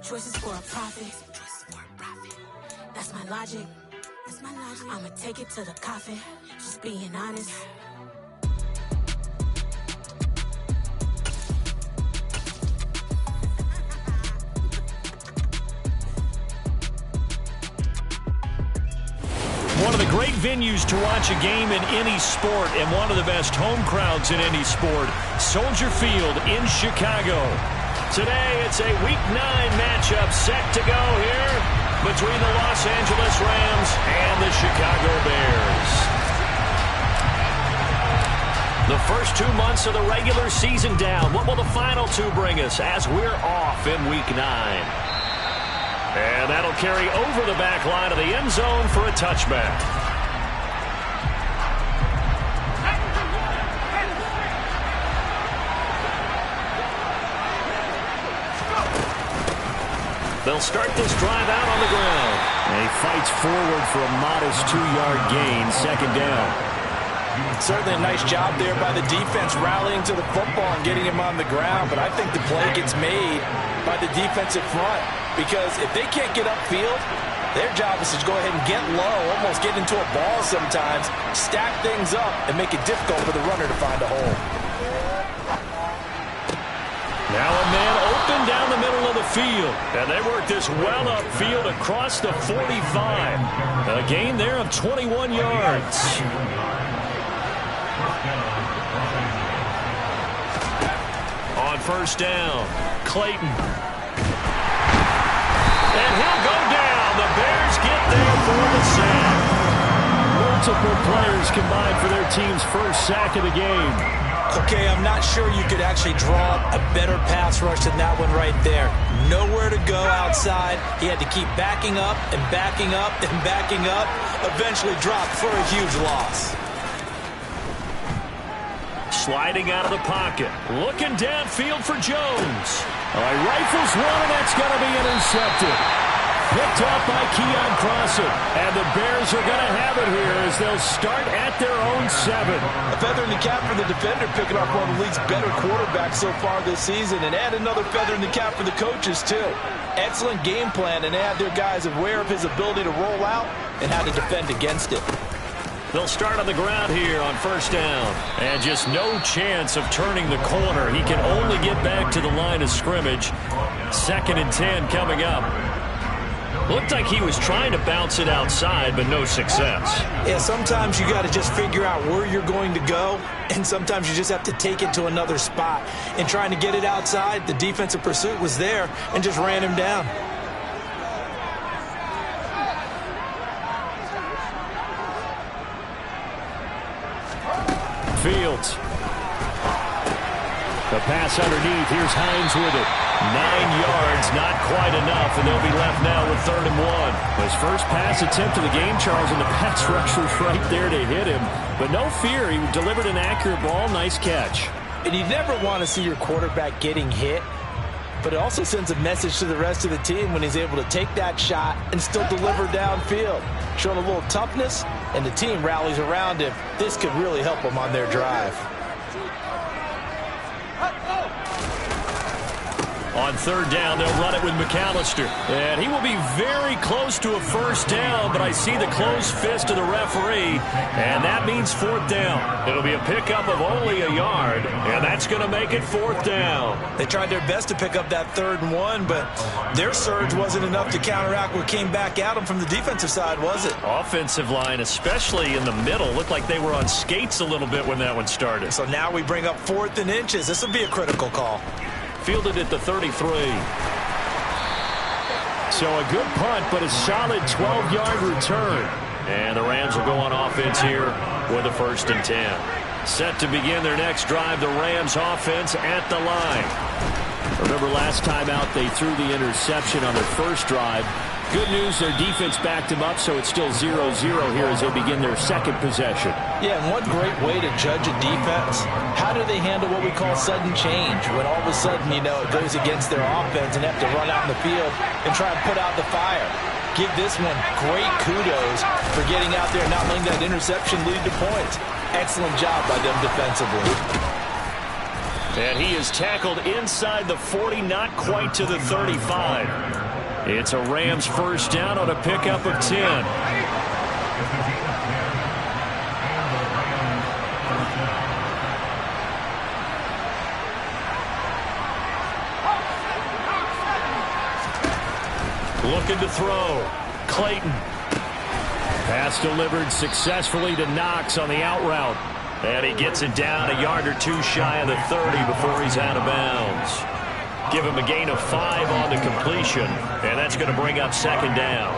choices for a profit. That's my logic. I'ma take it to the coffin. Just being honest. One of the great venues to watch a game in any sport and one of the best home crowds in any sport, Soldier Field in Chicago. Today, it's a Week 9 matchup set to go here between the Los Angeles Rams and the Chicago Bears. The first 2 months of the regular season down. What will the final 2 bring us as we're off in Week 9? And that'll carry over the back line of the end zone for a touchback. They'll start this drive out on the ground. And he fights forward for a modest 2-yard gain, second down. Certainly a nice job there by the defense rallying to the football and getting him on the ground. But I think the play gets made by the defensive front. Because if they can't get upfield, their job is to go ahead and get low, almost get into a ball sometimes, stack things up, and make it difficult for the runner to find a hole. Now a man open down the middle of the field. And they work this well upfield across the 45. A gain there of 21 yards. On first down, Clayton. And he'll go down. The Bears get there for the sack. Multiple players combined for their team's first sack of the game. Okay, I'm not sure you could actually draw a better pass rush than that one right there. Nowhere to go outside. He had to keep backing up and backing up and backing up. Eventually dropped for a huge loss. Sliding out of the pocket. Looking downfield for Jones. All right, rifles one, and that's going to be intercepted. Picked off by Keon Crossen. And the Bears are going to have it here as they'll start at their own 7. A feather in the cap for the defender, picking off one of the league's better quarterbacks so far this season. And add another feather in the cap for the coaches, too. Excellent game plan, and they had their guys aware of his ability to roll out and how to defend against it. They'll start on the ground here on first down. And just no chance of turning the corner. He can only get back to the line of scrimmage. 2nd and 10 coming up. Looked like he was trying to bounce it outside, but no success. Yeah, sometimes you got to just figure out where you're going to go, and sometimes you just have to take it to another spot. And trying to get it outside, the defensive pursuit was there and just ran him down. Fields. The pass underneath. Here's Hines with it. 9 yards, not quite enough, and they'll be left now with 3rd and 1. His first pass attempt of the game, Charles, and the pass rush was right there to hit him. But no fear, he delivered an accurate ball. Nice catch. And you never want to see your quarterback getting hit, but it also sends a message to the rest of the team when he's able to take that shot and still deliver downfield. Showing a little toughness, and the team rallies around him. This could really help them on their drive. On 3rd down, they'll run it with McAllister. And he will be very close to a first down, but I see the closed fist of the referee, and that means 4th down. It'll be a pickup of only a yard, and that's going to make it 4th down. They tried their best to pick up that 3rd and 1, but their surge wasn't enough to counteract what came back at them from the defensive side, was it? Offensive line, especially in the middle, looked like they were on skates a little bit when that one started. So now we bring up 4th and inches. This will be a critical call. Fielded at the 33. So a good punt, but a solid 12-yard return. And the Rams will go on offense here with a 1st and 10. Set to begin their next drive, the Rams offense at the line. Remember last time out they threw the interception on their first drive. Good news, their defense backed them up, so it's still 0-0 here as they begin their 2nd possession. Yeah, and one great way to judge a defense, how do they handle what we call sudden change? When all of a sudden, you know, it goes against their offense and have to run out in the field and try and put out the fire. Give this one great kudos for getting out there and not letting that interception lead to points. Excellent job by them defensively. And he is tackled inside the 40, not quite to the 35. It's a Rams first down on a pickup of 10. Looking to throw. Clayton. Pass delivered successfully to Knox on the out route. And he gets it down a yard or two shy of the 30 before he's out of bounds. Give him a gain of 5 on the completion, and that's going to bring up second down.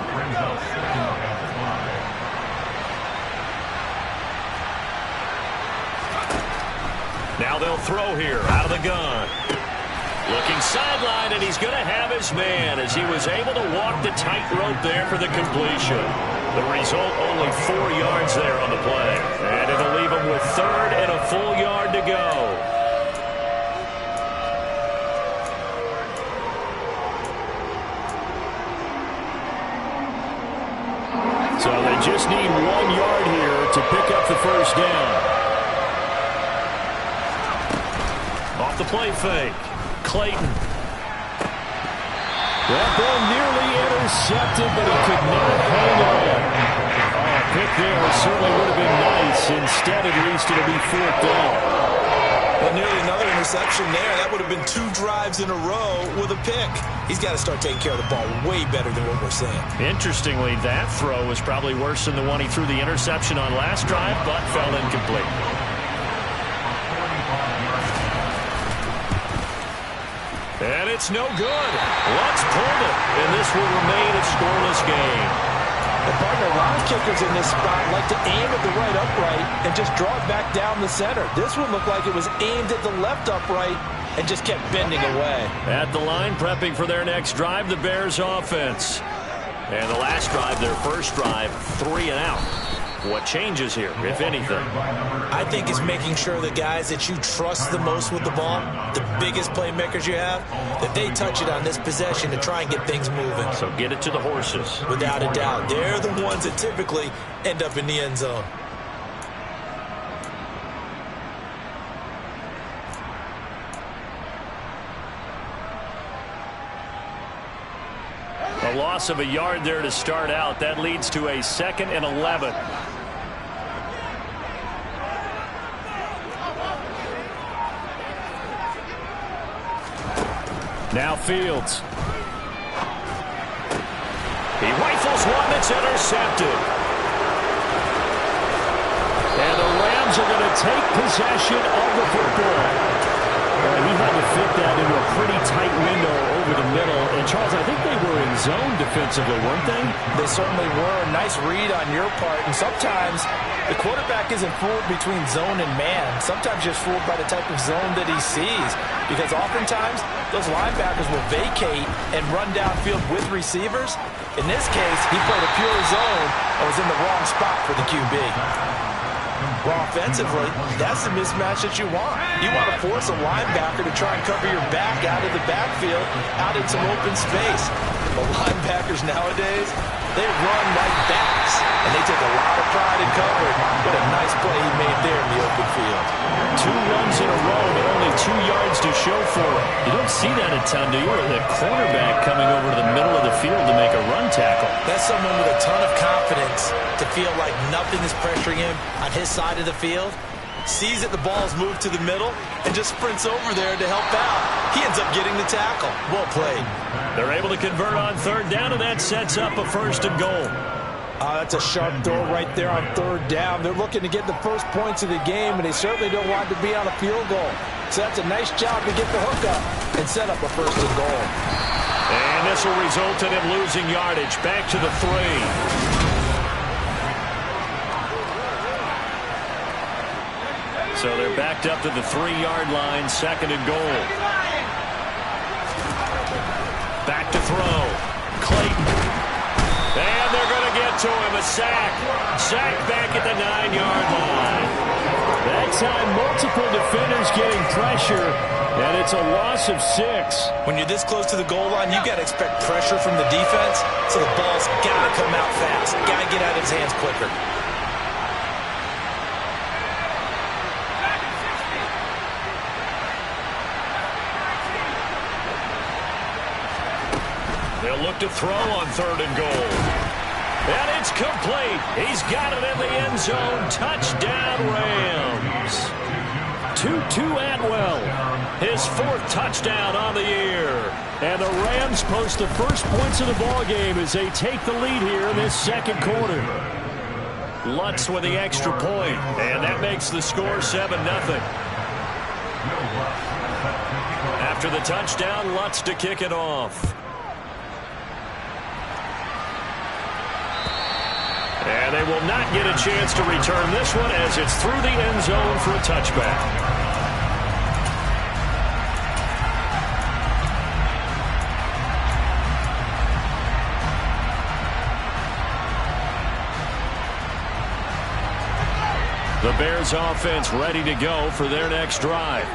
Now they'll throw here out of the gun. Looking sideline, and he's going to have his man as he was able to walk the tightrope there for the completion. The result, only 4 yards there on the play. And it'll leave him with 3rd and a full yard to go. So they just need 1 yard here to pick up the first down. Off the play fake. Clayton. That ball nearly intercepted, but he could not hang on. Oh, a pick there certainly would have been nice. Instead, at least it'll be 4th down. Well, nearly another interception there. That would have been 2 drives in a row with a pick. He's got to start taking care of the ball way better than what we're saying. Interestingly, that throw was probably worse than the one he threw the interception on last drive, but fell incomplete. And it's no good. Lutz pulled it, and this will remain a scoreless game. The partner, a lot of kickers in this spot like to aim at the right upright and just draw it back down the center. This one looked like it was aimed at the left upright and just kept bending away. At the line, prepping for their next drive, the Bears offense. And the last drive, their first drive, 3 and out. What changes here, if anything? I think it's making sure the guys that you trust the most with the ball, the biggest playmakers you have, that they touch it on this possession to try and get things moving. So get it to the horses. Without a doubt. They're the ones that typically end up in the end zone. A loss of a yard there to start out. That leads to a 2nd and 11. Now Fields. He rifles one that's intercepted. And the Rams are going to take possession of the football. He had to fit that into a pretty tight window over the middle. And, Charles, I think they were in zone defensively, weren't they? They certainly were. Nice read on your part. And sometimes the quarterback isn't fooled between zone and man. Sometimes just fooled by the type of zone that he sees. Because oftentimes those linebackers will vacate and run downfield with receivers. In this case, he played a pure zone and was in the wrong spot for the QB. Well, offensively, that's the mismatch that you want. You want to force a linebacker to try and cover your back out of the backfield, out in some open space. The linebackers nowadays, they run like backs, and they take a lot of pride in covering. What a nice play he made there in the open field. 2 runs in a row, but only 2 yards to show for it. You don't see that a ton, do you? Or the cornerback coming over to the middle of the field to make a run tackle. That's someone with a ton of confidence to feel like nothing is pressuring him on his side of the field. Sees that the ball's moved to the middle and just sprints over there to help out. He ends up getting the tackle. Well played. They're able to convert on 3rd down, and that sets up a 1st and goal. That's a sharp throw right there on 3rd down. They're looking to get the first points of the game, and they certainly don't want to be on a field goal. So that's a nice job to get the hook up and set up a 1st and goal. And this will result in him losing yardage. Back to the 3. So they're backed up to the 3-yard line, 2nd and goal. Back to throw. Clayton. And they're going to get to him. A sack. Sack back at the 9-yard line. That time, multiple defenders getting pressure, and it's a loss of 6. When you're this close to the goal line, you got to expect pressure from the defense, so the ball's got to come out fast. Got to get out of his hands quicker. to throw on 3rd and goal. And it's complete. He's got it in the end zone. Touchdown, Rams. Tutu Atwell, his 4th touchdown on the year. And the Rams post the first points of the ballgame as they take the lead here in this 2nd quarter. Lutz with the extra point, and that makes the score 7-0. After the touchdown, Lutz to kick it off. And they will not get a chance to return this one as it's through the end zone for a touchback. The Bears offense ready to go for their next drive.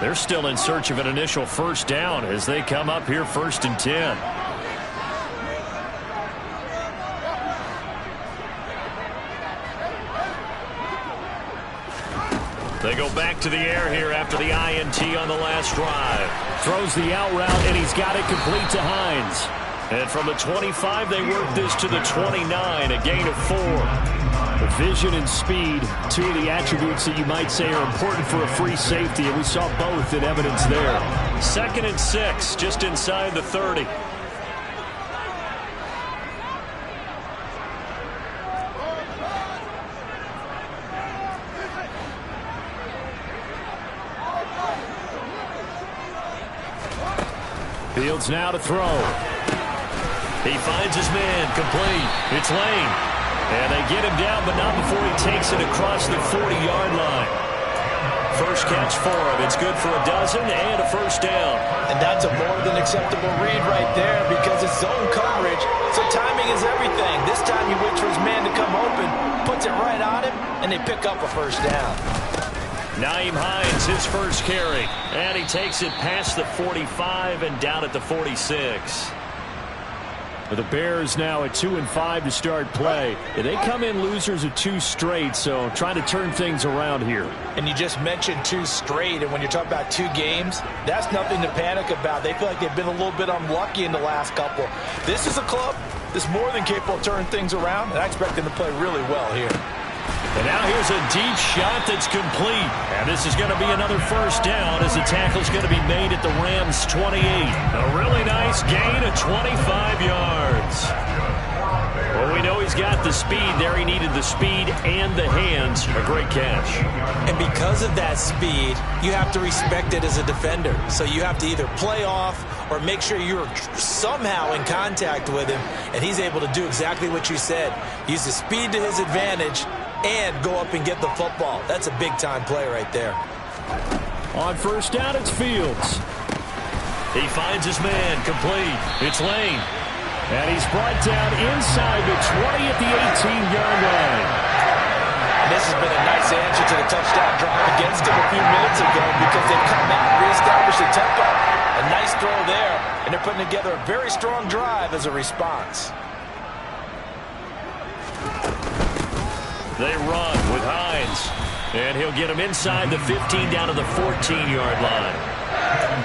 They're still in search of an initial first down as they come up here 1st and 10. They go back to the air here after the INT on the last drive. Throws the out route, and he's got it complete to Hines. And from the 25, they work this to the 29, a gain of 4. Vision and speed, 2 of the attributes that you might say are important for a free safety, and we saw both in evidence there. 2nd and 6, just inside the 30. Fields now to throw. He finds his man, complete. It's Lane. And they get him down, but not before he takes it across the 40-yard line. First catch for him. It's good for a dozen and a first down. And that's a more than acceptable read right there because it's zone coverage, so timing is everything. This time he waits for his man to come open, puts it right on him, and they pick up a first down. Nyheim Hines, his first carry. And he takes it past the 45 and down at the 46. The Bears now at 2-5 to start play. They come in losers of 2 straight, so trying to turn things around here. And you just mentioned 2 straight, and when you're talking about 2 games, that's nothing to panic about. They feel like they've been a little bit unlucky in the last couple. This is a club that's more than capable of turning things around, and I expect them to play really well here. And now here's a deep shot that's complete. And this is going to be another first down as the tackle's going to be made at the Rams' 28. A really nice gain of 25 yards. Well, we know he's got the speed there. He needed the speed and the hands. A great catch. And because of that speed, you have to respect it as a defender. So you have to either play off or make sure you're somehow in contact with him. And he's able to do exactly what you said. Use the speed to his advantage and go up and get the football. That's a big-time play right there. On first down, it's Fields. He finds his man, complete. It's Lane. And he's brought down inside the 20 at the 18-yard line. And this has been a nice answer to the touchdown drive against him a few minutes ago because they've come out and reestablished the tempo. A nice throw there, and they're putting together a very strong drive as a response. They run with Hines. And he'll get him inside the 15 down to the 14-yard line.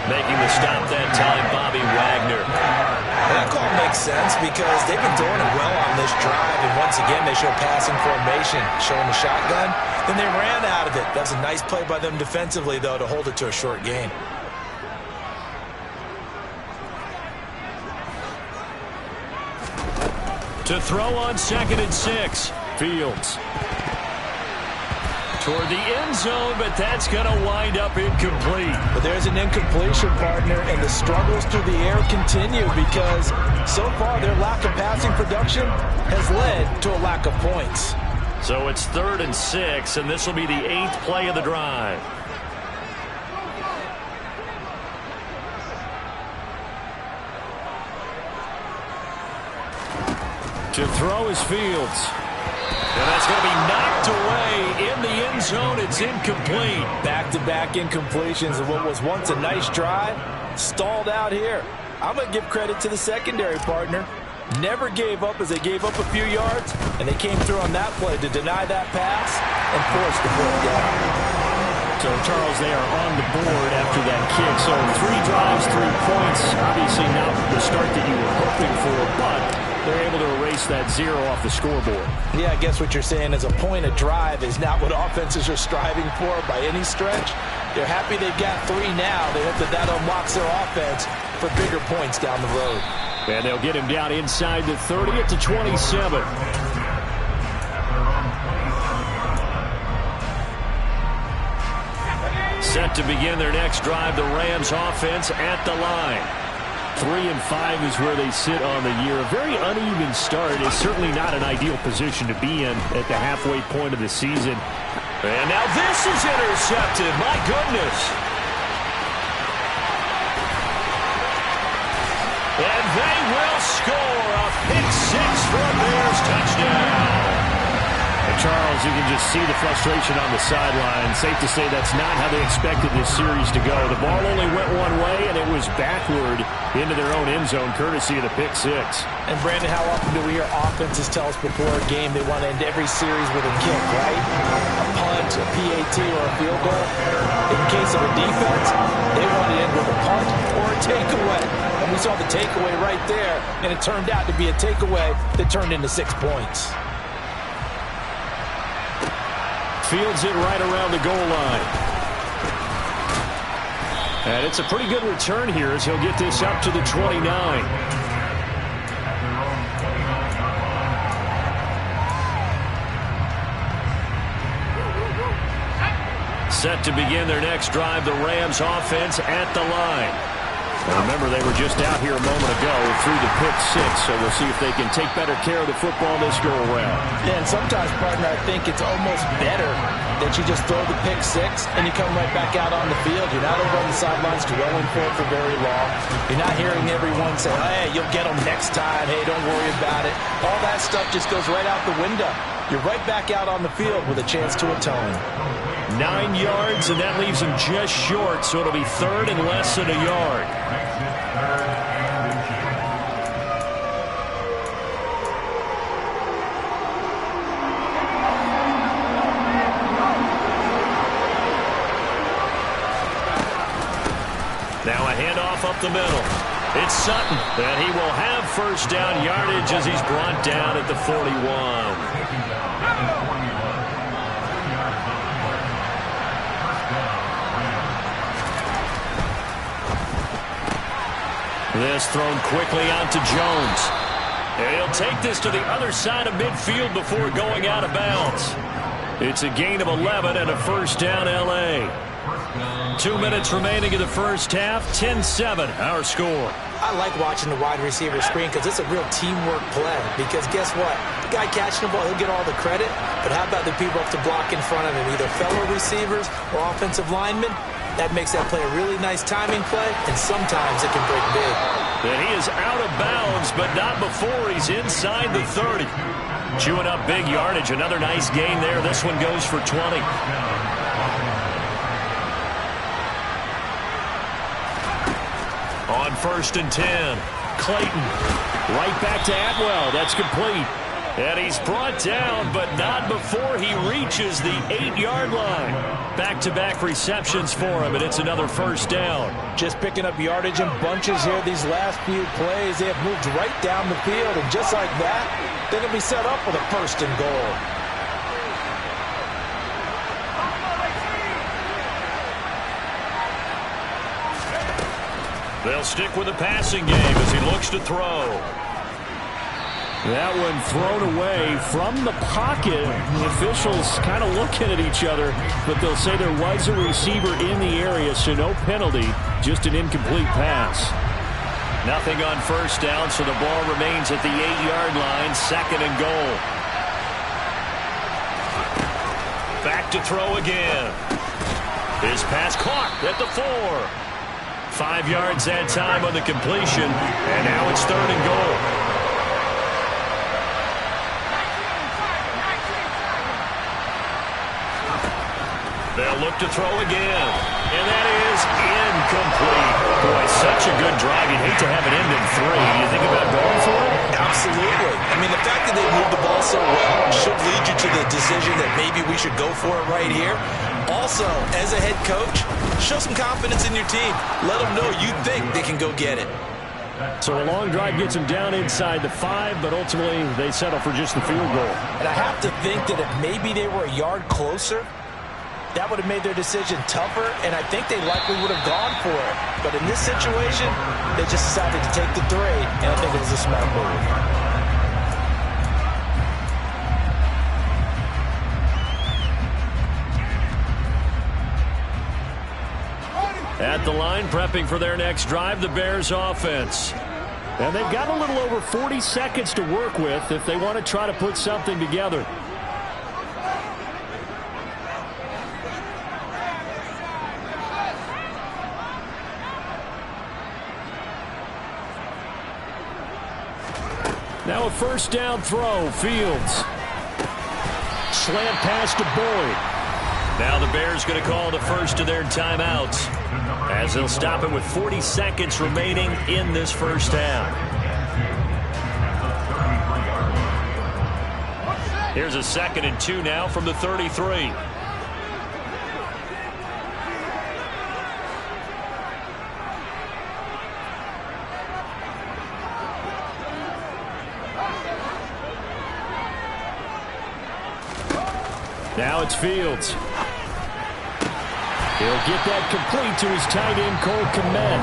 Making the stop that time, Bobby Wagner. That call makes sense because they've been throwing it well on this drive. And once again, they show passing formation, showing the shotgun. Then they ran out of it. That's a nice play by them defensively, though, to hold it to a short gain. To throw on 2nd and 6. Fields. Toward the end zone, but that's going to wind up incomplete. But there's an incompletion, partner, and the struggles through the air continue because so far their lack of passing production has led to a lack of points. So it's 3rd and 6, and this will be the 8th play of the drive. To throw is Fields. And that's going to be knocked away in the end zone. It's incomplete. Back-to-back incompletions of what was once a nice drive. Stalled out here. I'm going to give credit to the secondary, partner. Never gave up as they gave up a few yards, and they came through on that play to deny that pass and force the fourth down. So, Charles, they are on the board after that kick. So 3 drives, 3 points. Obviously not the start that you were hoping for, but they're able to erase that 0 off the scoreboard. Yeah, I guess what you're saying is a point a drive is not what offenses are striving for by any stretch. They're happy they've got 3 now. They hope that that unlocks their offense for bigger points down the road. And they'll get him down inside the 30 at the 27. Set to begin their next drive, the Rams offense at the line. 3 and 5 is where they sit on the year. A very uneven start is certainly not an ideal position to be in at the halfway point of the season. And now this is intercepted. My goodness. And they will score a pick 6 for a Bears touchdown. And Charles, you can just see the frustration on the sideline. Safe to say that's not how they expected this series to go. The ball only went one way, and it was backward into their own end zone, courtesy of the pick 6. And, Brandon, how often do we hear offenses tell us before a game they want to end every series with a kick, right? A punt, a PAT, or a field goal. In case of a defense, they want to end with a punt or a takeaway. And we saw the takeaway right there, and it turned out to be a takeaway that turned into 6 points. Fields it right around the goal line. And it's a pretty good return here as he'll get this up to the 29. Set to begin their next drive, the Rams offense at the line. And remember, they were just out here a moment ago through the pick 6, so we'll see if they can take better care of the football this go-around. Yeah, and sometimes, partner, I think it's almost better that you just throw the pick 6 and you come right back out on the field. You're not over on the sidelines dwelling for it for very long. You're not hearing everyone say, hey, you'll get them next time. Hey, don't worry about it. All that stuff just goes right out the window. You're right back out on the field with a chance to atone. 9 yards, and that leaves him just short, so it'll be 3rd and less than a yard. Now a handoff up the middle. It's Sutton, and he will have first down yardage as he's brought down at the 41. This thrown quickly onto Jones. And he'll take this to the other side of midfield before going out of bounds. It's a gain of 11 and a first down, L.A. 2 minutes remaining in the first half. 10-7, our score. I like watching the wide receiver screen because it's a real teamwork play. Because guess what? The guy catching the ball, he'll get all the credit. But how about the people up to block in front of him? Either fellow receivers or offensive linemen. That makes that play a really nice timing play, and sometimes it can break big. And he is out of bounds, but not before he's inside the 30. Chewing up big yardage. Another nice gain there. This one goes for 20. On 1st and 10, Clayton. Right back to Atwell. That's complete. And he's brought down, but not before he reaches the 8-yard line. Back-to-back receptions for him, and it's another first down. Just picking up yardage in bunches here these last few plays. They have moved right down the field, and just like that, they're going to be set up with a 1st and goal. They'll stick with the passing game as he looks to throw. That one thrown away from the pocket. The officials kind of looking at each other, but they'll say there was a receiver in the area, so no penalty, just an incomplete pass. Nothing on first down, so the ball remains at the 8-yard line, 2nd and goal. Back to throw again. His pass caught at the 4. 5 yards that time on the completion, and now it's 3rd and goal. They'll look to throw again, and that is incomplete. Boy, such a good drive. You'd hate to have it end in 3. You think about going for it? Absolutely. I mean, the fact that they moved the ball so well should lead you to the decision that maybe we should go for it right here. Also, as a head coach, show some confidence in your team. Let them know you think they can go get it. So a long drive gets them down inside the 5, but ultimately they settle for just the field goal. And I have to think that if maybe they were a yard closer, that would have made their decision tougher, and I think they likely would have gone for it. But in this situation, they just decided to take the 3, and I think it was a smart move. At the line, prepping for their next drive, the Bears offense. And they've got a little over 40 seconds to work with if they want to try to put something together. Now a first down throw, Fields. Slant pass to Boyd. Now the Bears going to call the first of their timeouts as they'll stop it with 40 seconds remaining in this first half. Here's a 2nd and 2 now from the 33. Now it's Fields. He'll get that complete to his tight end, Cole Kmet.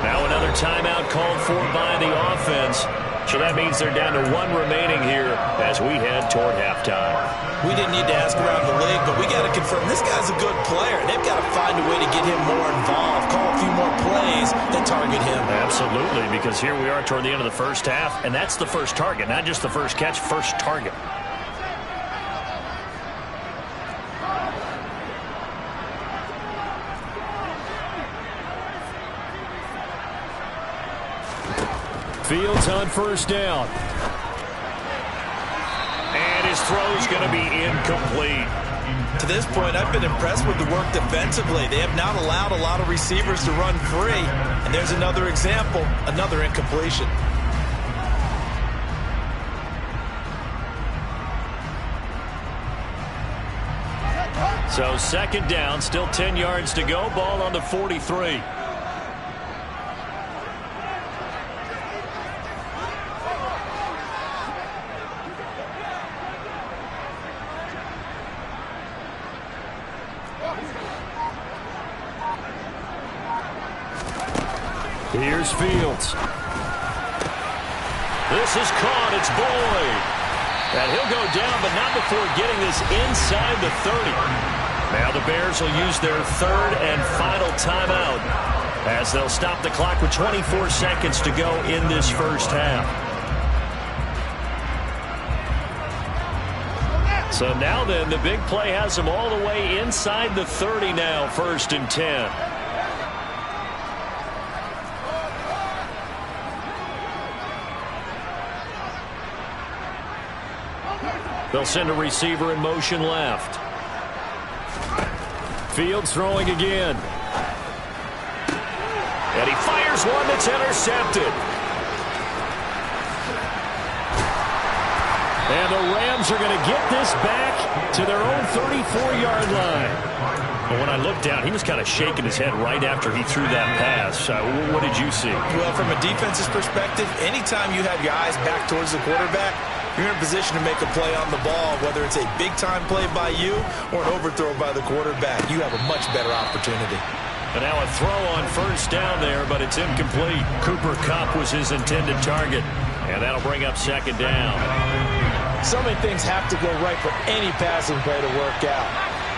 Now another timeout called for by the offense. So that means they're down to 1 remaining here as we head toward halftime. We didn't need to ask around the league, but we got to confirm this guy's a good player. They've got to find a way to get him more involved, call a few more plays that target him. Absolutely, because here we are toward the end of the first half, and that's the first target, not just the first catch, first target. Fields on first down. And his throw's going to be incomplete. To this point, I've been impressed with the work defensively. They have not allowed a lot of receivers to run free. And there's another example, another incompletion. So 2nd down, still 10 yards to go. Ball on the 43. Here's Fields. This is caught. It's Boyd. And he'll go down, but not before getting this inside the 30. Now the Bears will use their 3rd and final timeout as they'll stop the clock with 24 seconds to go in this first half. So now then, the big play has them all the way inside the 30 now, 1st and 10. They'll send a receiver in motion left. Fields throwing again. And he fires one that's intercepted. And the Rams are going to get this back to their own 34-yard line. But when I looked down, he was kind of shaking his head right after he threw that pass. What did you see? Well, from a defense's perspective, anytime you have your eyes back towards the quarterback, you're in a position to make a play on the ball, whether it's a big-time play by you or an overthrow by the quarterback. You have a much better opportunity. And now a throw on first down there, but it's incomplete. Cooper Kupp was his intended target, and that'll bring up 2nd down. So many things have to go right for any passing play to work out.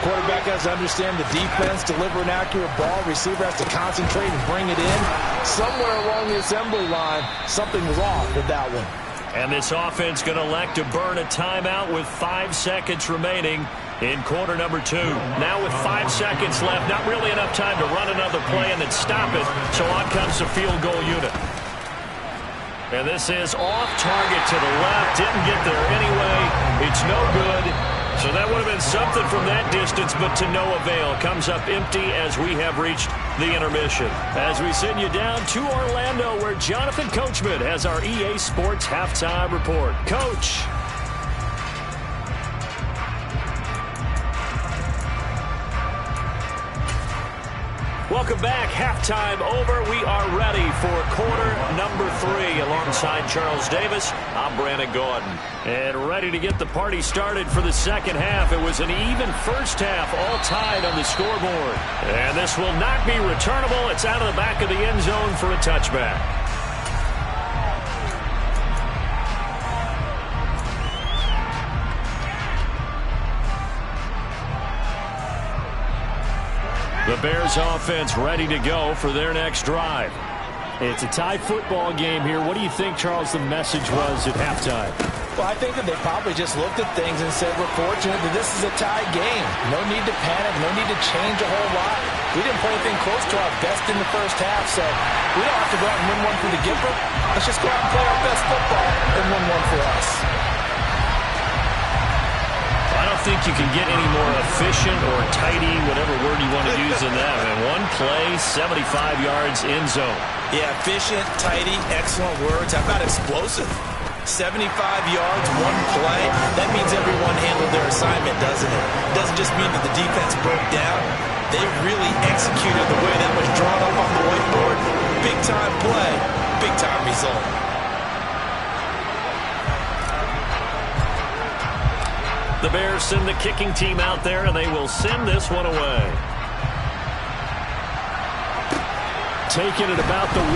Quarterback has to understand the defense, deliver an accurate ball. Receiver has to concentrate and bring it in. Somewhere along the assembly line, something was off with that one. And this offense going to elect to burn a timeout with 5 seconds remaining in quarter number 2. Now with 5 seconds left, not really enough time to run another play and then stop it. So on comes the field goal unit. And this is off target to the left. Didn't get there anyway. It's no good. So that would have been something from that distance, but to no avail. Comes up empty as we have reached the intermission. As we send you down to Orlando, where Jonathan Coachman has our EA Sports Halftime Report. Coach. Welcome back. Halftime over. We are ready for quarter number 3. Alongside Charles Davis, I'm Brandon Gordon. And ready to get the party started for the second half. It was an even first half, all tied on the scoreboard. And this will not be returnable. It's out of the back of the end zone for a touchback. The Bears offense ready to go for their next drive. It's a tie football game here. What do you think, Charles, the message was at halftime? Well, I think that they probably just looked at things and said, we're fortunate that this is a tie game. No need to panic. No need to change a whole lot. We didn't play anything close to our best in the first half, so we don't have to go out and win one for the giver. Let's just go out and play our best football and win one for us. I don't think you can get any more efficient or tidy, whatever word you want to use in that. And one play, 75 yards in zone. Yeah, efficient, tidy, excellent words. How about explosive? 75 yards, one play. That means everyone handled their assignment, doesn't it? It doesn't just mean that the defense broke down. They really executed the way that was drawn up on the whiteboard. Big-time play, big-time result. The Bears send the kicking team out there, and they will send this one away. Taking it about the 1.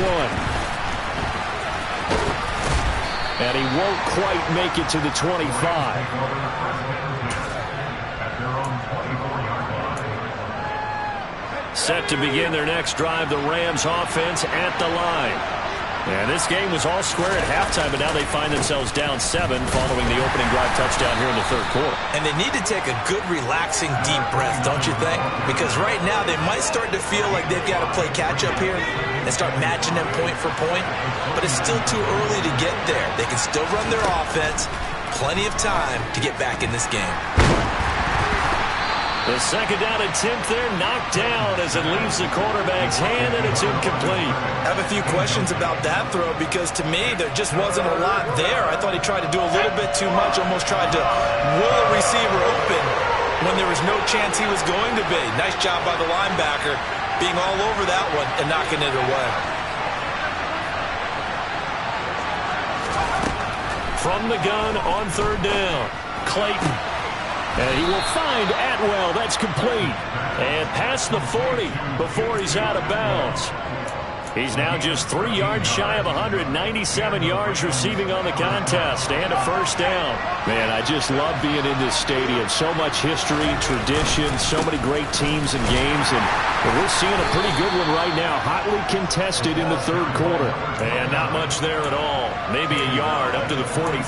And he won't quite make it to the 25. Set to begin their next drive, the Rams offense at the line. And this game was all square at halftime, but now they find themselves down 7 following the opening drive touchdown here in the third quarter. And they need to take a good, relaxing, deep breath, don't you think? Because right now they might start to feel like they've got to play catch-up here and start matching them point for point. But it's still too early to get there. They can still run their offense. Plenty of time to get back in this game. The second down attempt there knocked down as it leaves the quarterback's hand, and it's incomplete. I have a few questions about that throw because to me there just wasn't a lot there. I thought he tried to do a little bit too much, almost tried to will a receiver open when there was no chance he was going to be. Nice job by the linebacker being all over that one and knocking it away. From the gun on third down, Clayton. And he will find Atwell. That's complete. And past the 40 before he's out of bounds. He's now just 3 yards shy of 197 yards receiving on the contest and a first down. Man, I just love being in this stadium. So much history, tradition, so many great teams and games. And we're seeing a pretty good one right now. Hotly contested in the third quarter. And not much there at all. Maybe a yard up to the 43.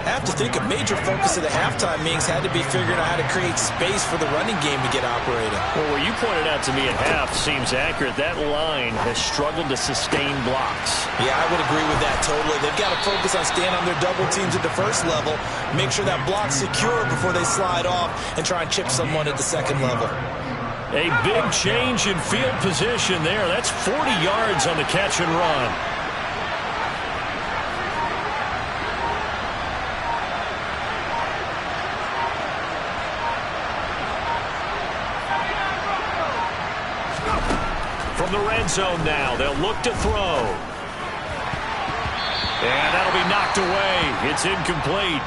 I have to think a major focus of the halftime meetings had to be figuring out how to create space for the running game to get operating. Well, what you pointed out to me at half seems accurate. That line has struggled to sustain blocks. Yeah, I would agree with that totally. They've got to focus on staying on their double teams at the first level, make sure that block's secure before they slide off and try and chip someone at the second level. A big change in field position there. That's 40 yards on the catch and run. From the red zone now, they'll look to throw. And that'll be knocked away. It's incomplete.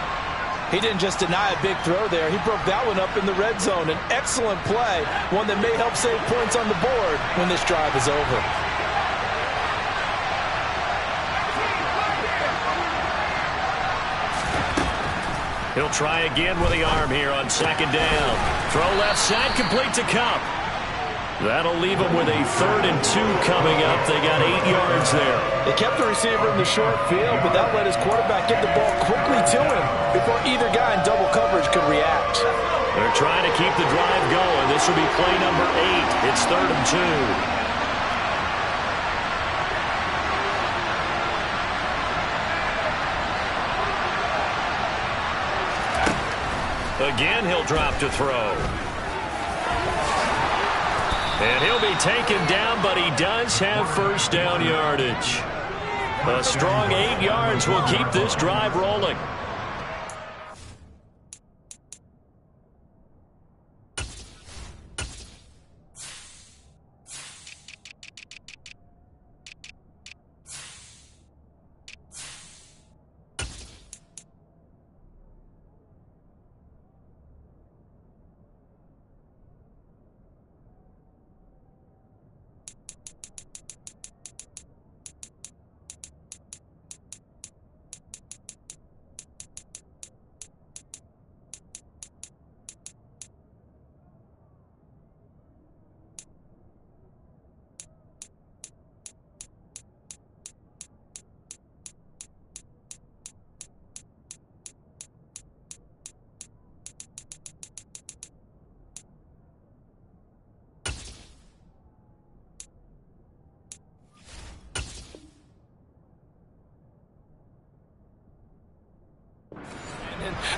He didn't just deny a big throw there. He broke that one up in the red zone. An excellent play, one that may help save points on the board when this drive is over. He'll try again with the arm here on second down. Throw left side, complete to Kupp. That'll leave them with a 3rd and 2 coming up. They got 8 yards there. They kept the receiver in the short field, but that let his quarterback get the ball quickly to him before either guy in double coverage could react. They're trying to keep the drive going. This will be play number 8. It's 3rd and 2. Again, he'll drop to throw. And he'll be taken down, but he does have first down yardage. A strong 8 yards will keep this drive rolling.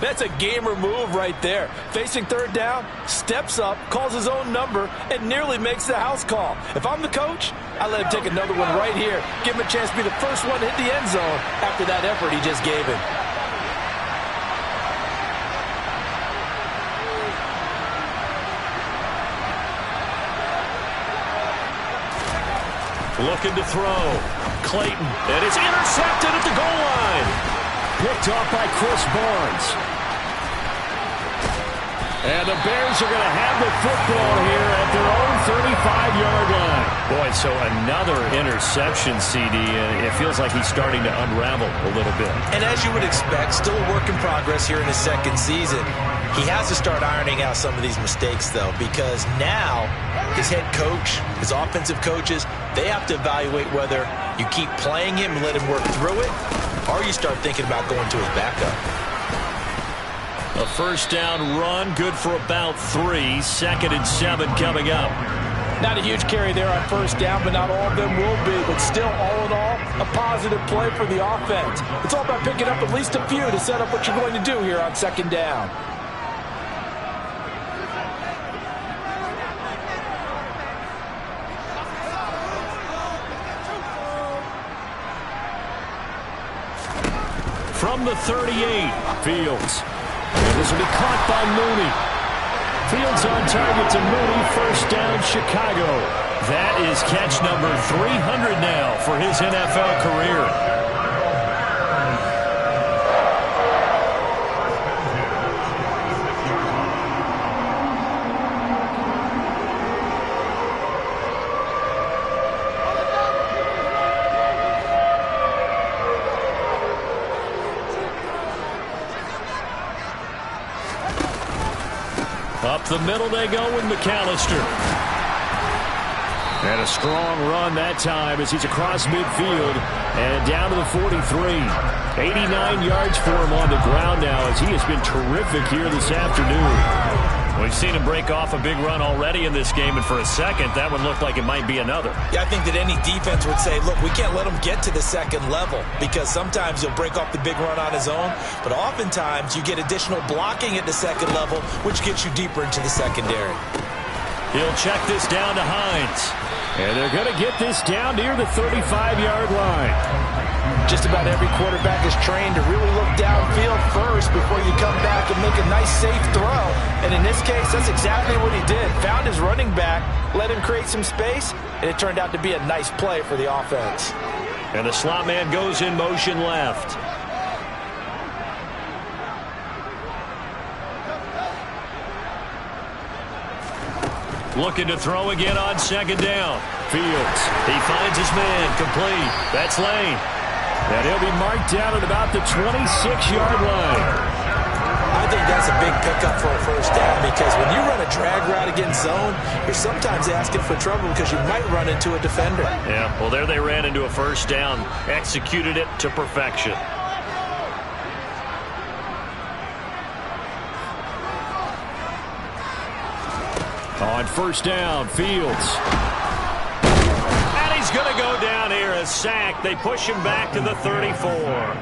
That's a gamer move right there. Facing third down, steps up, calls his own number, and nearly makes the house call. If I'm the coach, I let him take another one right here. Give him a chance to be the first one to hit the end zone after that effort he just gave him. Looking to throw. Clayton, and it's intercepted at the goal line. Picked off by Chris Barnes. And the Bears are going to have the football here at their own 35-yard line. Boy, so another interception, CD, and it feels like he's starting to unravel a little bit. And as you would expect, still a work in progress here in his second season. He has to start ironing out some of these mistakes, though, because now his head coach, his offensive coaches, they have to evaluate whether you keep playing him and let him work through it, or you start thinking about going to his backup. A first down run, good for about 3. 2nd and 7 coming up. Not a huge carry there on first down, but not all of them will be. But still, all in all, a positive play for the offense. It's all about picking up at least a few to set up what you're going to do here on second down. From the 38, Fields. And this will be caught by Mooney. Fields on target to Mooney. First down, Chicago. That is catch number 300 now for his NFL career. Up the middle they go with McAllister. And a strong run that time as he's across midfield and down to the 43. 89 yards for him on the ground now as he has been terrific here this afternoon. We've seen him break off a big run already in this game, and for a second, that one looked like it might be another. Yeah, I think that any defense would say, look, we can't let him get to the second level because sometimes he'll break off the big run on his own, but oftentimes you get additional blocking at the second level, which gets you deeper into the secondary. He'll check this down to Hines. And they're going to get this down near the 35-yard line. Just about every quarterback is trained to really look downfield first before you come back and make a nice, safe throw. And in this case, that's exactly what he did. Found his running back, let him create some space, and it turned out to be a nice play for the offense. And the slot man goes in motion left. Looking to throw again on second down. Fields. He finds his man. Complete. That's Lane. And he'll be marked down at about the 26-yard line. I think that's a big pickup for a first down because when you run a drag route against zone, you're sometimes asking for trouble because you might run into a defender. Yeah, well, there they ran into a first down. Executed it to perfection. On first down, Fields. And he's going to go down here, a sack. They push him back to the 34.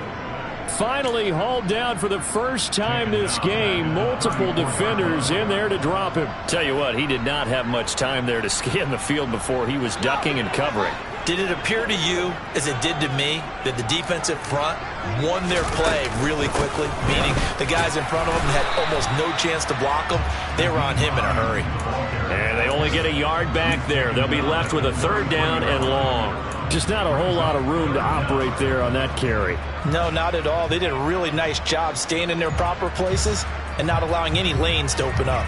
Finally hauled down for the first time this game. Multiple defenders in there to drop him. Tell you what, he did not have much time there to scan the field before he was ducking and covering. Did it appear to you, as it did to me, that the defensive front won their play really quickly? Meaning the guys in front of them had almost no chance to block them. They were on him in a hurry. And they only get a yard back there. They'll be left with a third down and long. Just not a whole lot of room to operate there on that carry. No, not at all. They did a really nice job staying in their proper places and not allowing any lanes to open up.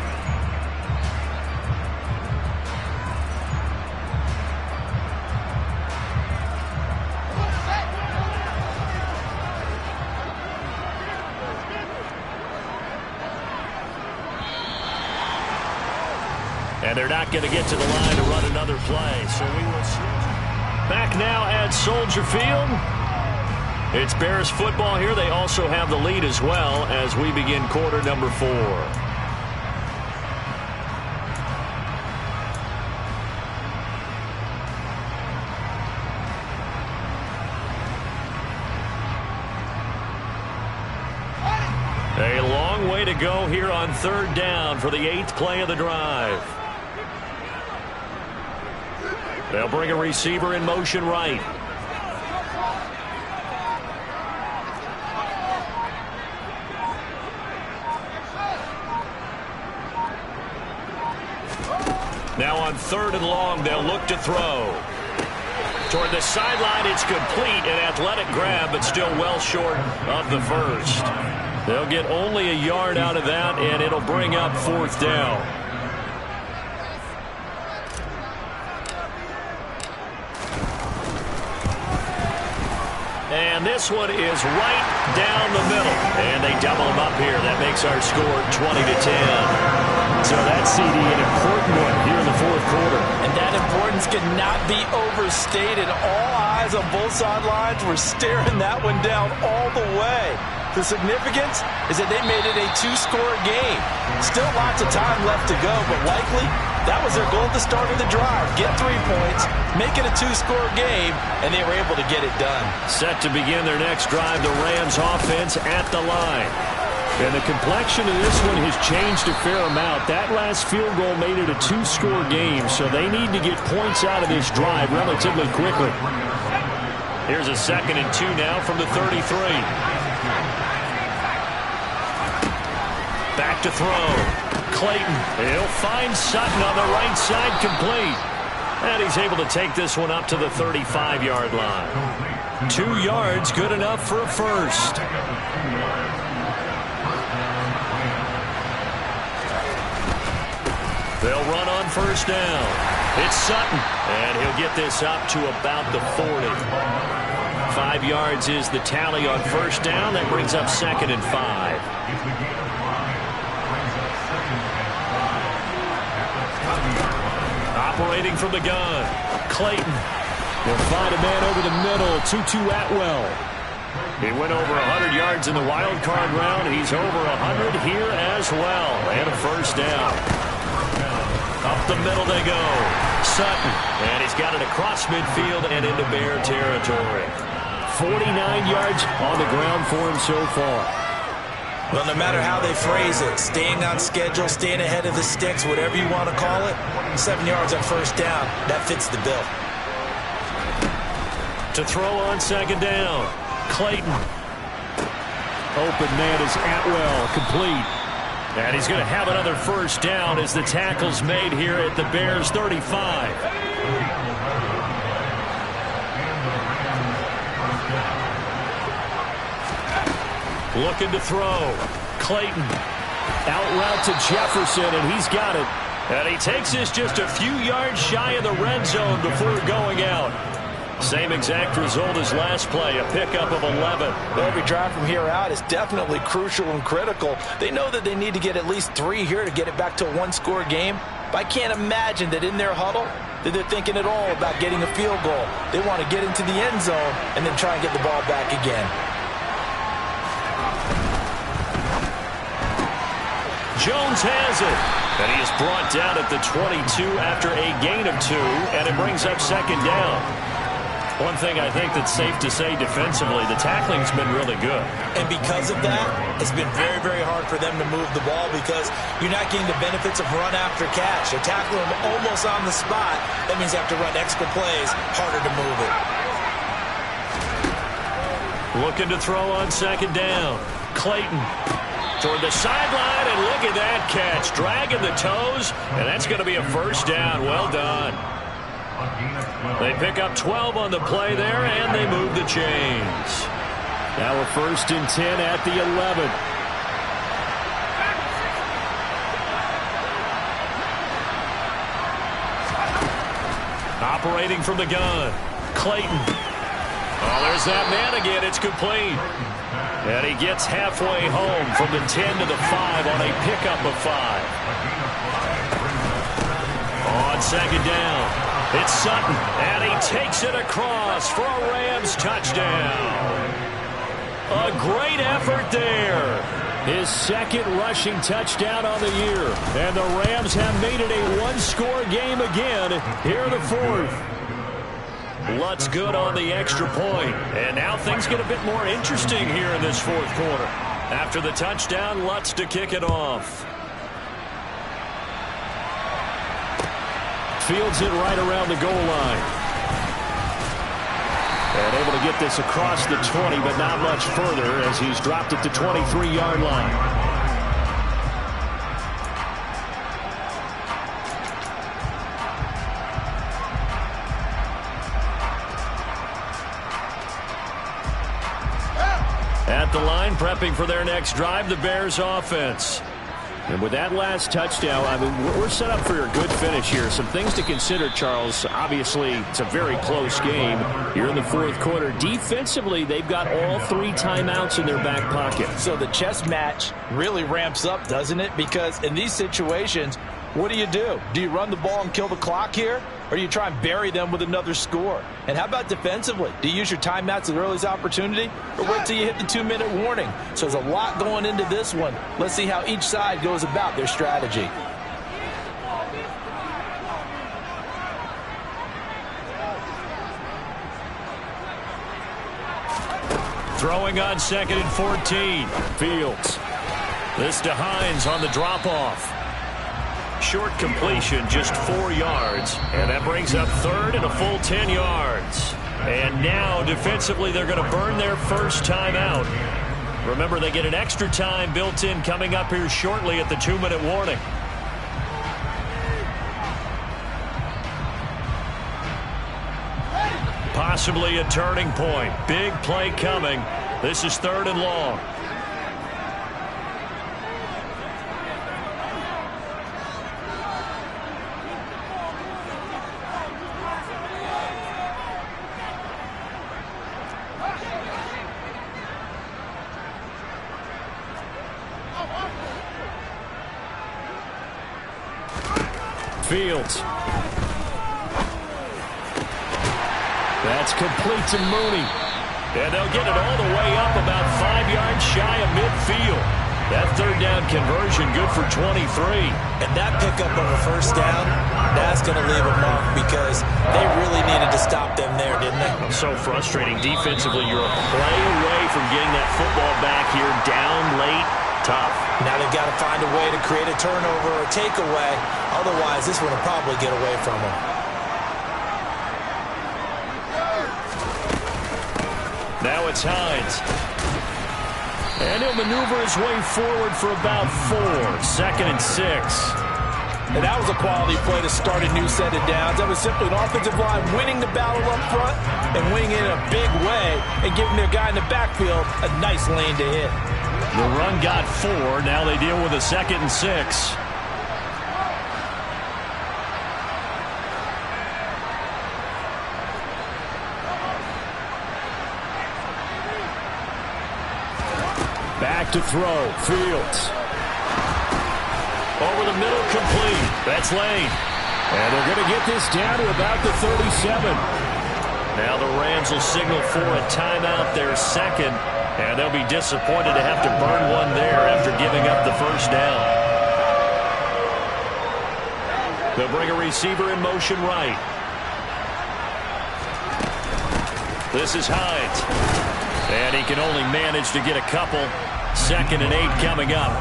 And they're not going to get to the line to run another play. So we will switch. Back now at Soldier Field. It's Bears football here. They also have the lead as well as we begin quarter number 4. A way to go here on third down for the 8th play of the drive. They'll bring a receiver in motion right. Now on 3rd and long, they'll look to throw. Toward the sideline, it's complete. An athletic grab, but still well short of the first. They'll get only a yard out of that, and it'll bring up 4th down. And this one is right down the middle. And they double them up here. That makes our score 20-10. So that's, CD, an important one here in the 4th quarter. And that importance cannot be overstated. All eyes on both sidelines were staring that one down all the way. The significance is that they made it a 2-score game. Still lots of time left to go, but likely that was their goal at the start of the drive. Get 3 points, make it a 2-score game, and they were able to get it done. Set to begin their next drive, the Rams offense at the line. And the complexion of this one has changed a fair amount. That last field goal made it a 2-score game, so they need to get points out of this drive relatively quickly. Here's a 2nd and 2 now from the 33. Back to throw. Clayton. He'll find Sutton on the right side, complete. And he's able to take this one up to the 35-yard line. 2 yards, good enough for a first. They'll run on 1st down. It's Sutton, and he'll get this up to about the 40. 5 yards is the tally on 1st down. That brings up 2nd and 5. Operating from the gun, Clayton. He'll find a man over the middle, Tutu Atwell. He went over 100 yards in the wild card round. He's over 100 here as well. And a 1st down. Up the middle they go. Sutton. And he's got it across midfield and into Bear territory. 49 yards on the ground for him so far. Well, no matter how they phrase it, staying on schedule, staying ahead of the sticks, whatever you want to call it, 7 yards on 1st down, that fits the bill. To throw on 2nd down, Clayton. Open man is Atwell, complete. And he's going to have another 1st down as the tackle's made here at the Bears' 35. Looking to throw. Clayton. Out route to Jefferson, and he's got it. And he takes this just a few yards shy of the red zone before going out. Same exact result as last play, a pickup of 11. Every drive from here out is definitely crucial and critical. They know that they need to get at least 3 here to get it back to a 1-score game. But I can't imagine that in their huddle that they're thinking at all about getting a field goal. They want to get into the end zone and then try and get the ball back again. Jones has it. And he is brought down at the 22 after a gain of 2, and it brings up 2nd down. One thing I think that's safe to say defensively, the tackling's been really good. And because of that, it's been very, very hard for them to move the ball because you're not getting the benefits of run after catch. You're tackling them almost on the spot. That means you have to run extra plays, harder to move it. Looking to throw on 2nd down. Clayton toward the sideline, and look at that catch. Dragging the toes, and that's going to be a 1st down. Well done. They pick up 12 on the play there, and they move the chains. Now a 1st and 10 at the 11. Operating from the gun, Clayton. Oh, there's that man again. It's complete. And he gets halfway home from the 10 to the 5 on a pickup of 5. On 2nd down, it's Sutton, and he takes it across for a Rams touchdown. A great effort there. His 2nd rushing touchdown on the year. And the Rams have made it a 1-score game again here in the 4th. Lutz good on the extra point. And now things get a bit more interesting here in this 4th quarter. After the touchdown, Lutz to kick it off. Fields it right around the goal line. And able to get this across the 20, but not much further as he's dropped it to 23-yard line. At the line, prepping for their next drive, the Bears offense. And with that last touchdown, I mean, we're set up for a good finish here. Some things to consider, Charles. Obviously, it's a very close game. You're in the fourth quarter. Defensively, they've got all 3 timeouts in their back pocket. So the chess match really ramps up, doesn't it? Because in these situations, what do? Do you run the ball and kill the clock here? Or do you try and bury them with another score? And how about defensively? Do you use your timeouts at the earliest opportunity? Or wait till you hit the 2-minute warning? So there's a lot going into this one. Let's see how each side goes about their strategy. Throwing on 2nd and 14. Fields. This to Hines on the drop-off. Short completion, just 4 yards. And that brings up 3rd and a full 10 yards. And now, defensively, they're going to burn their first timeout. Remember, they get an extra time built in coming up here shortly at the 2-minute warning. Possibly a turning point. Big play coming. This is 3rd and long. Fields. That's complete to Mooney. And they'll get it all the way up about 5 yards shy of midfield. That 3rd down conversion good for 23. And that pickup of a first down, that's going to leave a mark because they really needed to stop them there, didn't they? So frustrating. Defensively, you're a play away from getting that football back here down late. Tough. Now they've got to find a way to create a turnover or takeaway. Otherwise, this one will probably get away from them. Now it's Hines. And he'll maneuver his way forward for about 4. 2nd and 6. And that was a quality play to start a new set of downs. That was simply an offensive line winning the battle up front and winning it in a big way and giving their guy in the backfield a nice lane to hit. The run got 4. Now they deal with a 2nd and 6. Back to throw. Fields. Over the middle, complete. That's Lane. And they're going to get this down to about the 37. Now the Rams will signal for a timeout, their 2nd. And they'll be disappointed to have to burn one there after giving up the first down. They'll bring a receiver in motion right. This is Hines. And he can only manage to get a couple. 2nd and 8 coming up.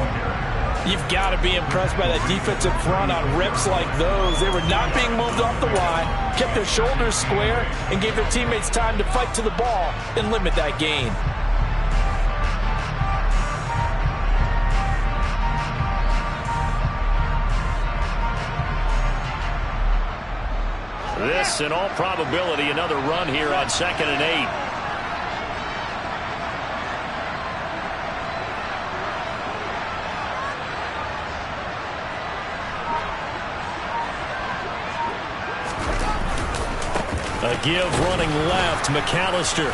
You've got to be impressed by that defensive front on reps like those. They were not being moved off the line, kept their shoulders square, and gave their teammates time to fight to the ball and limit that gain. This, in all probability, another run here on 2nd and 8. A give running left, McAllister.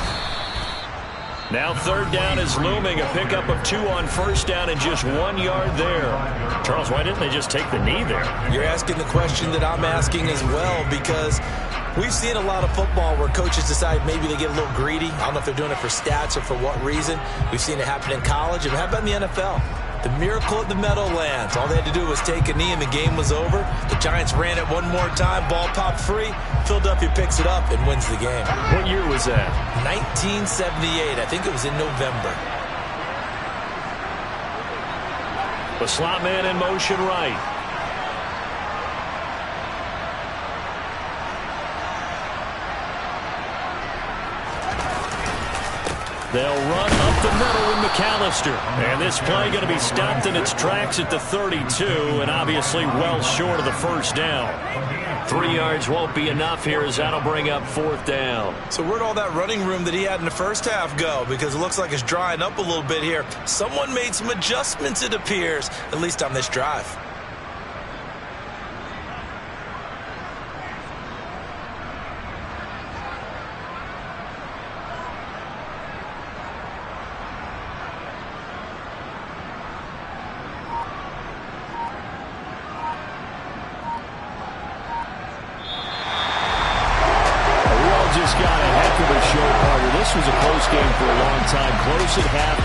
Now 3rd down is looming. A pickup of 2 on 1st down and just 1 yard there. Charles, why didn't they just take the knee there? You're asking the question that I'm asking as well, because we've seen a lot of football where coaches decide maybe they get a little greedy. I don't know if they're doing it for stats or for what reason. We've seen it happen in college. And how about in the NFL? The miracle of the Meadowlands. All they had to do was take a knee and the game was over. The Giants ran it one more time. Ball popped free. Philadelphia picks it up and wins the game. What year was that? 1978. I think it was in November. The slot man in motion right. They'll run up the middle with McAllister. And this play going to be stopped in its tracks at the 32, and obviously well short of the first down. 3 yards won't be enough here as that'll bring up 4th down. So where'd all that running room that he had in the first half go? Because it looks like it's drying up a little bit here. Someone made some adjustments, it appears, at least on this drive. Just got a heck of a show, Carter. This was a close game for a long time. Close at half.